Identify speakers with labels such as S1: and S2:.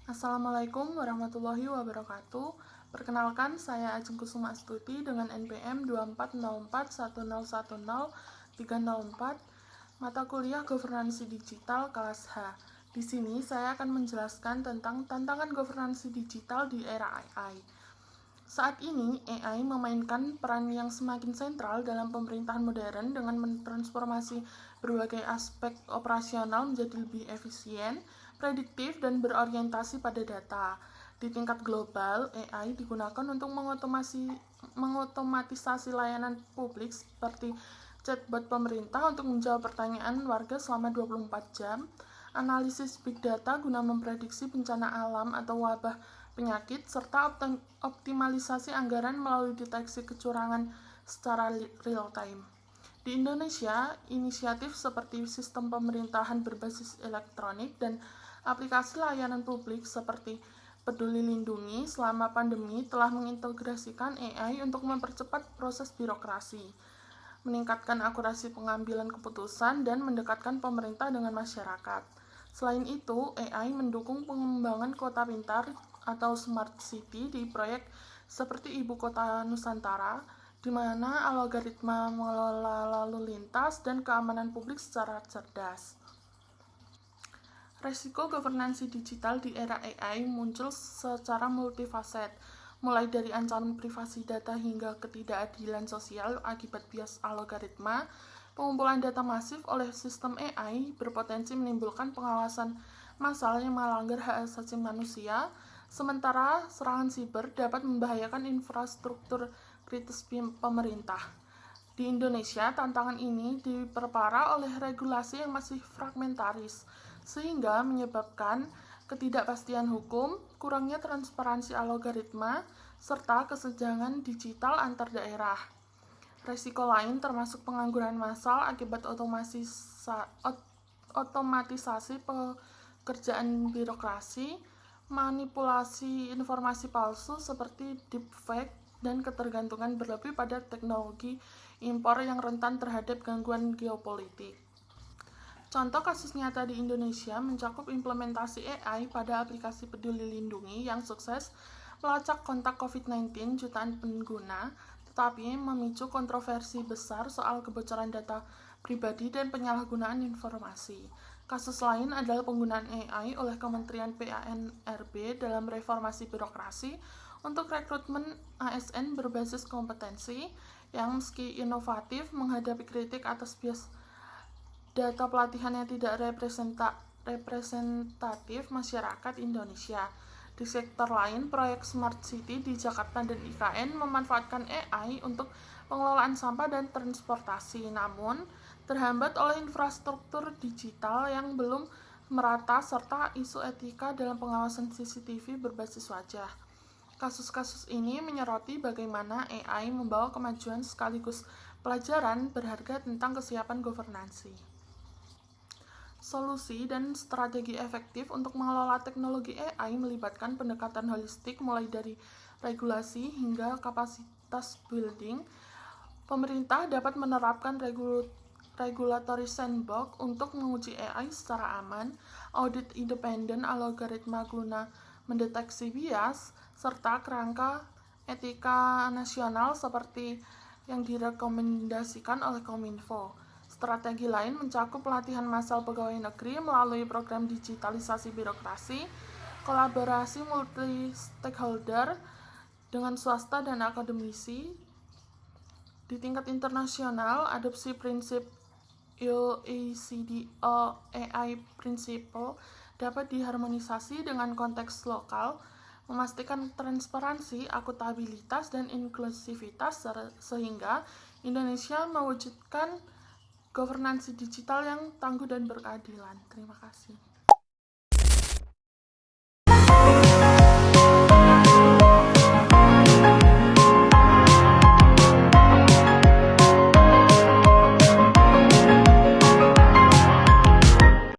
S1: Assalamualaikum warahmatullahi wabarakatuh. Perkenalkan, saya Ajeng Kusuma Astuti dengan NPM 24041010 mata kuliah Governansi Digital kelas H. Di sini saya akan menjelaskan tentang tantangan governansi digital di era AI. Saat ini, AI memainkan peran yang semakin sentral dalam pemerintahan modern dengan mentransformasi berbagai aspek operasional menjadi lebih efisien, prediktif, dan berorientasi pada data. Di tingkat global, AI digunakan untuk mengotomatisasi layanan publik seperti chatbot pemerintah untuk menjawab pertanyaan warga selama 24 jam, analisis big data guna memprediksi bencana alam atau wabah penyakit, serta optimalisasi anggaran melalui deteksi kecurangan secara real time. Di Indonesia, inisiatif seperti sistem pemerintahan berbasis elektronik dan aplikasi layanan publik seperti Peduli Lindungi selama pandemi telah mengintegrasikan AI untuk mempercepat proses birokrasi, meningkatkan akurasi pengambilan keputusan, dan mendekatkan pemerintah dengan masyarakat. Selain itu, AI mendukung pengembangan kota pintar atau smart city di proyek seperti Ibu Kota Nusantara, di mana algoritma mengelola lalu lintas dan keamanan publik secara cerdas. Resiko governansi digital di era AI muncul secara multifaset, mulai dari ancaman privasi data hingga ketidakadilan sosial akibat bias algoritma. Pengumpulan data masif oleh sistem AI berpotensi menimbulkan pengawasan massal yang melanggar hak asasi manusia, sementara serangan siber dapat membahayakan infrastruktur kritis pemerintah. Di Indonesia, tantangan ini diperparah oleh regulasi yang masih fragmentaris, sehingga menyebabkan ketidakpastian hukum, kurangnya transparansi algoritma, serta kesenjangan digital antar daerah. Resiko lain termasuk pengangguran massal akibat otomatisasi pekerjaan birokrasi, manipulasi informasi palsu seperti deepfake, dan ketergantungan berlebih pada teknologi impor yang rentan terhadap gangguan geopolitik. Contoh kasus nyata di Indonesia mencakup implementasi AI pada aplikasi Peduli Lindungi yang sukses melacak kontak COVID-19 jutaan pengguna, tetapi memicu kontroversi besar soal kebocoran data pribadi dan penyalahgunaan informasi. Kasus lain adalah penggunaan AI oleh Kementerian PANRB dalam reformasi birokrasi untuk rekrutmen ASN berbasis kompetensi yang meski inovatif menghadapi kritik atas bias data pelatihan yang tidak representatif masyarakat Indonesia. Di sektor lain, proyek Smart City di Jakarta dan IKN memanfaatkan AI untuk pengelolaan sampah dan transportasi, namun terhambat oleh infrastruktur digital yang belum merata serta isu etika dalam pengawasan CCTV berbasis wajah. Kasus-kasus ini menyoroti bagaimana AI membawa kemajuan sekaligus pelajaran berharga tentang kesiapan governansi. Solusi dan strategi efektif untuk mengelola teknologi AI melibatkan pendekatan holistik mulai dari regulasi hingga kapasitas building. Pemerintah dapat menerapkan regulatory sandbox untuk menguji AI secara aman, audit independen algoritma guna mendeteksi bias, serta kerangka etika nasional seperti yang direkomendasikan oleh Kominfo. Strategi lain mencakup pelatihan massal pegawai negeri melalui program digitalisasi birokrasi, kolaborasi multi-stakeholder dengan swasta dan akademisi. Di tingkat internasional, adopsi prinsip OECD AI Principle dapat diharmonisasi dengan konteks lokal, memastikan transparansi, akuntabilitas, dan inklusivitas sehingga Indonesia mewujudkan governansi digital yang tangguh dan berkeadilan. Terima kasih.